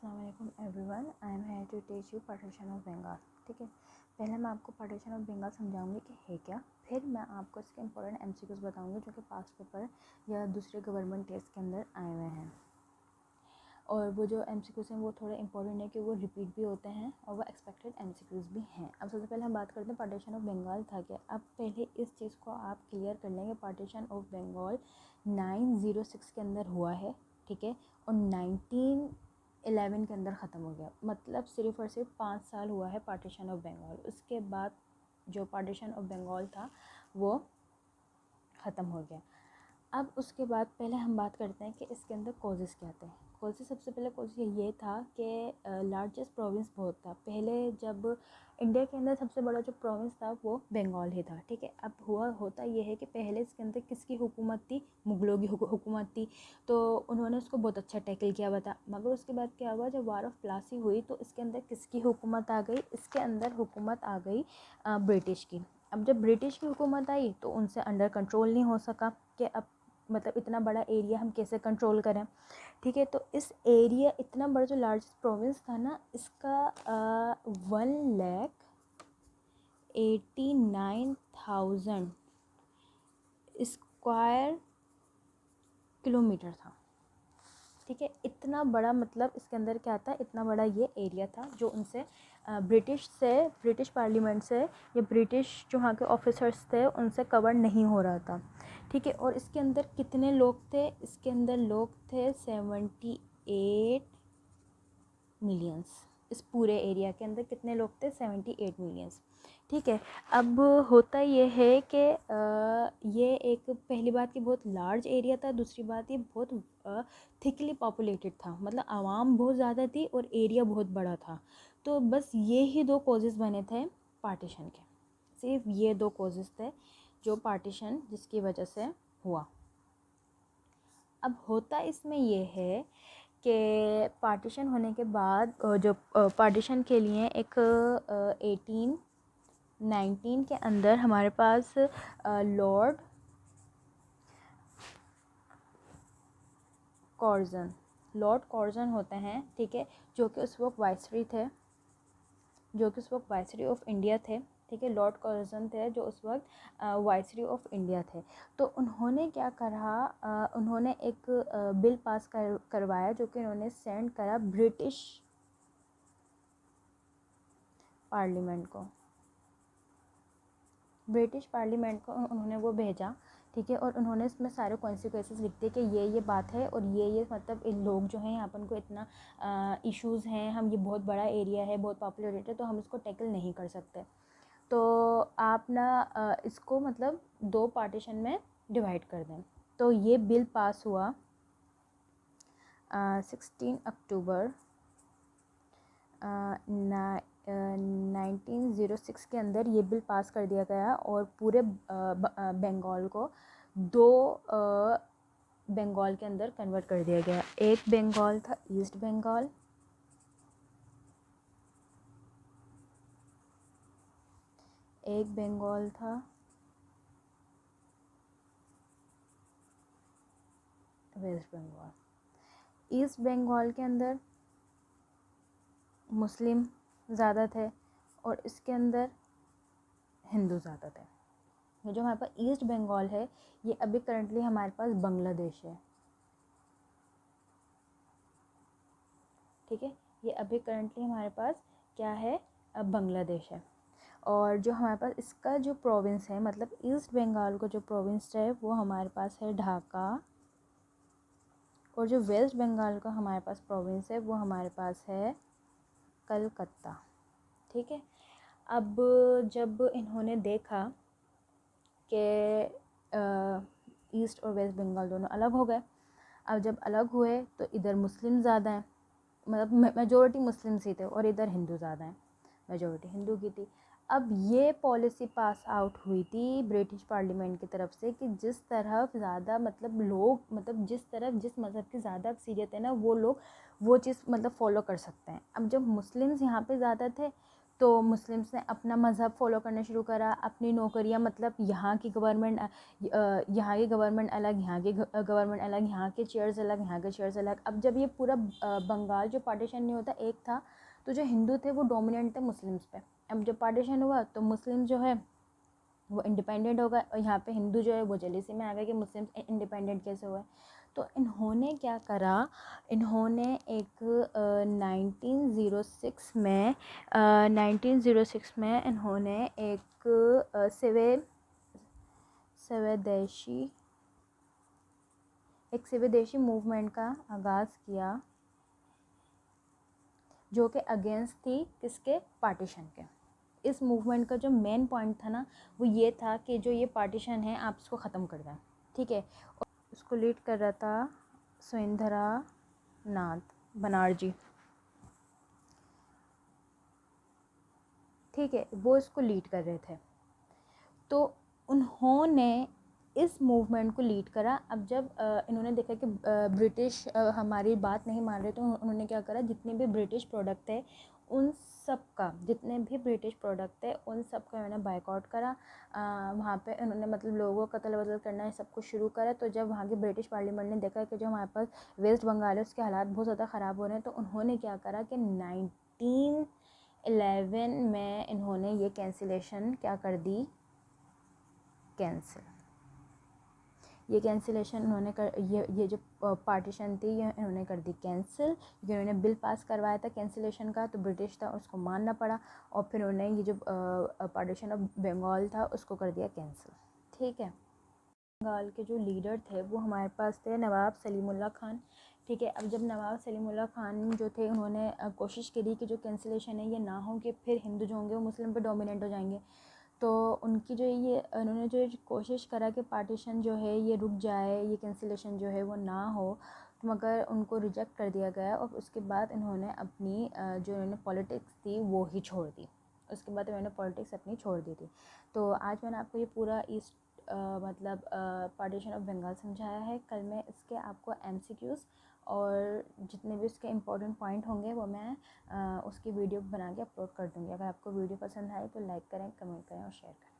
अस्सलाम वालेकुम everyone, I am here to teach you partition of Bengal. ठीक है, पहले मैं आपको पार्टीशन ऑफ बंगाल समझाऊंगी कि है क्या, फिर मैं आपको इसके इंपॉर्टेंट एमसीक्यूज़ बताऊंगी जो कि पास्ट पेपर या दूसरे गवर्नमेंट टेस्ट के अंदर आए हुए हैं। और वो जो एमसीक्यूज़ हैं वो थोड़े इंपॉर्टेंट है कि वो रिपीट भी होते हैं और वो एक्सपेक्टेड एमसीक्यूज़ भी हैं। अब सबसे पहले हम बात करते हैं पार्टीशन ऑफ बंगाल था क्या। अब पहले इस चीज़ को आप क्लियर कर लेंगे, पार्टीशन ऑफ बंगाल 906 के अंदर हुआ है, ठीक है, और 1911 के अंदर ख़त्म हो गया। मतलब सिर्फ और सिर्फ 5 साल हुआ है पार्टीशन ऑफ बंगाल। उसके बाद जो पार्टीशन ऑफ बंगाल था वो ख़त्म हो गया। अब उसके बाद पहले हम बात करते हैं कि इसके अंदर कॉजेज़ क्या थे। कॉजेज़, सबसे पहले कॉज ये था कि लार्जेस्ट प्रोविंस बहुत था। पहले जब इंडिया के अंदर सबसे बड़ा जो प्रोविंस था वो बंगाल ही था, ठीक है। अब होता ये है कि पहले इसके अंदर किसकी हुकूमत थी, मुग़लों की हुकूमत थी, तो उन्होंने उसको बहुत अच्छा टैकल किया हुआ था। मगर उसके बाद क्या हुआ, जब वार ऑफ प्लासी हुई तो इसके अंदर किसकी हुकूमत आ गई, इसके अंदर हुकूमत आ गई ब्रिटिश की। अब जब ब्रिटिश की हुकूमत आई तो उनसे अंडर कंट्रोल नहीं हो सका कि अब मतलब इतना बड़ा एरिया हम कैसे कंट्रोल करें, ठीक है। तो इस एरिया, इतना बड़ा जो लार्जेस्ट प्रोविंस था ना, इसका 1,89,000 स्क्वायर किलोमीटर था, ठीक है। इतना बड़ा, मतलब इसके अंदर क्या था, इतना बड़ा ये एरिया था जो उनसे ब्रिटिश पार्लियामेंट से या ब्रिटिश जो वहाँ के ऑफिसर्स थे उनसे कवर नहीं हो रहा था, ठीक है। और इसके अंदर कितने लोग थे, इसके अंदर लोग थे 78 मिलियंस। इस पूरे एरिया के अंदर कितने लोग थे, 78 मिलियंस, ठीक है। अब होता ये है कि ये एक, पहली बात कि बहुत लार्ज एरिया था, दूसरी बात ये बहुत थिकली पॉपुलेटेड था, मतलब आवाम बहुत ज़्यादा थी और एरिया बहुत बड़ा था। तो बस ये ही दो कॉजेज़ बने थे पार्टीशन के, सिर्फ ये दो कॉजेज़ थे जो पार्टीशन जिसकी वजह से हुआ। अब होता इसमें ये है कि पार्टीशन होने के बाद जो पार्टीशन के लिए एक 1819 के अंदर हमारे पास लॉर्ड कॉर्जन होते हैं, ठीक है, जो कि उस वक्त वाइसरॉय ऑफ इंडिया थे, ठीक है। लॉर्ड कॉर्जन थे जो उस वक्त वाइसरॉय ऑफ इंडिया थे। तो उन्होंने क्या करा, उन्होंने एक बिल पास करवाया जो कि उन्होंने सेंड करा ब्रिटिश पार्लियामेंट को उन्होंने वो भेजा, ठीक है। और उन्होंने इसमें सारे कॉन्सिक्वेंसेस लिख दिए कि ये बात है और ये मतलब इन लोग जो हैं यहाँ पर उनको इतना इश्यूज़ हैं, हम ये बहुत बड़ा एरिया है, बहुत पॉपुलेटेड है, तो हम इसको टैकल नहीं कर सकते। तो आप ना इसको मतलब दो पार्टीशन में डिवाइड कर दें। तो ये बिल पास हुआ 16 अक्टूबर 1906 के अंदर ये बिल पास कर दिया गया और पूरे बंगाल को दो बंगाल के अंदर कन्वर्ट कर दिया गया। एक बंगाल था ईस्ट बंगाल, एक बंगाल था वेस्ट बंगाल। ईस्ट बंगाल के अंदर मुस्लिम ज़्यादा थे और इसके अंदर हिंदू ज़्यादा थे। ये जो हमारे पास ईस्ट बंगाल है ये अभी करंटली हमारे पास बांग्लादेश है, ठीक है। ये अभी करंटली हमारे पास क्या है, बांग्लादेश है। और जो हमारे पास इसका जो प्रोविंस है, मतलब ईस्ट बंगाल को जो प्रोविंस है वो हमारे पास है ढाका, और जो वेस्ट बंगाल का हमारे पास प्रोविंस है वो हमारे पास है कलकत्ता, ठीक है। अब जब इन्होंने देखा कि ईस्ट और वेस्ट बंगाल दोनों अलग हो गए, अब जब अलग हुए तो इधर मुस्लिम ज़्यादा हैं, मतलब मेजॉरिटी मुस्लिम्स ही थे, और इधर हिंदू ज़्यादा हैं, मेजॉरिटी हिंदू की थी। अब ये पॉलिसी पास आउट हुई थी ब्रिटिश पार्लियामेंट की तरफ से कि जिस तरफ ज़्यादा मतलब लोग, मतलब जिस मज़हब की ज़्यादा अक्सरियत है ना, वो लोग वो चीज़ मतलब फ़ॉलो कर सकते हैं। अब जब मुस्लिम्स यहाँ पे ज़्यादा थे तो मुस्लिम्स ने अपना मज़हब फ़ॉलो करना शुरू करा, अपनी नौकरियां, मतलब यहाँ की गवर्नमेंट अलग, यहाँ की गवर्नमेंट अलग, यहाँ के चेयर्स अलग, यहाँ के चेयर्स अलग। अब जब ये पूरा बंगाल जो पार्टीशन नहीं होता एक था, तो जो हिंदू थे वो डोमिनेंट थे मुस्लिम्स पे। अब जब पार्टीशन हुआ तो मुस्लिम जो है वो इंडिपेंडेंट हो गए, और यहाँ पे हिंदू जो है वो जेलिसी में आ गए कि मुस्लिम इंडिपेंडेंट कैसे हुए। तो इन्होंने क्या करा, इन्होंने एक 1906 में 1906 में इन्होंने एक स्वदेशी मूवमेंट का आगाज़ किया, जो कि अगेंस्ट थी किसके, पार्टीशन के। इस मूवमेंट का जो मेन पॉइंट था ना, वो ये था कि जो ये पार्टीशन है आप इसको ख़त्म कर दें, ठीक है। और उसको लीड कर रहा था सुरेंद्र नाथ बनर्जी, ठीक है, वो इसको लीड कर रहे थे। तो उन्होंने इस मूवमेंट को लीड करा। अब जब इन्होंने देखा कि ब्रिटिश हमारी बात नहीं मान रहे, तो उन्होंने क्या करा, जितने भी ब्रिटिश प्रोडक्ट थे उन सब का, जितने भी ब्रिटिश प्रोडक्ट थे उन सब का इन्होंने बाइकआउट करा। वहाँ पे इन्होंने मतलब लोगों को कत्ल वत्ल करना ये सब कुछ शुरू करा। तो जब वहाँ की ब्रिटिश पार्लियामेंट ने देखा कि जो हमारे पास वेस्ट बंगाल है उसके हालात बहुत ज़्यादा ख़राब हो रहे हैं, तो उन्होंने क्या करा कि 1911 में इन्होंने ये कैंसिलेशन क्या कर दी, कैंसिल। ये कैंसिलेशन उन्होंने कर, ये जो पार्टीशन थी ये इन्होंने कर दी कैंसिल। ये उन्होंने बिल पास करवाया था कैंसिलेशन का, तो ब्रिटिश था उसको मानना पड़ा, और फिर उन्होंने ये जो पार्टीशन ऑफ बंगाल था उसको कर दिया कैंसिल, ठीक है। बंगाल के जो लीडर थे वो हमारे पास थे नवाब सलीमुल्लाह खान, ठीक है। अब जब नवाब सलीमुल्लाह खान जो थे उन्होंने कोशिश करी कि जो कैंसिलेशन है ये ना हो, कि फिर हिंदू जो होंगे वो मुस्लिम पे डोमिनेंट हो जाएंगे। तो उनकी जो ये उन्होंने जो कोशिश करा कि पार्टीशन जो है ये रुक जाए, ये कैंसिलेशन जो है वो ना हो, मगर उनको रिजेक्ट कर दिया गया। और उसके बाद इन्होंने अपनी जो इन्होंने पॉलिटिक्स थी वो ही छोड़ दी, उसके बाद इन्होंने पॉलिटिक्स अपनी छोड़ दी थी। तो आज मैंने आपको ये पूरा ईस्ट मतलब पार्टीशन ऑफ बंगाल समझाया है। कल मैं इसके आपको MCQs और जितने भी उसके इम्पोर्टेंट पॉइंट होंगे वो मैं उसकी वीडियो बना के अपलोड कर दूँगी। अगर आपको वीडियो पसंद आए तो लाइक करें, कमेंट करें और शेयर करें।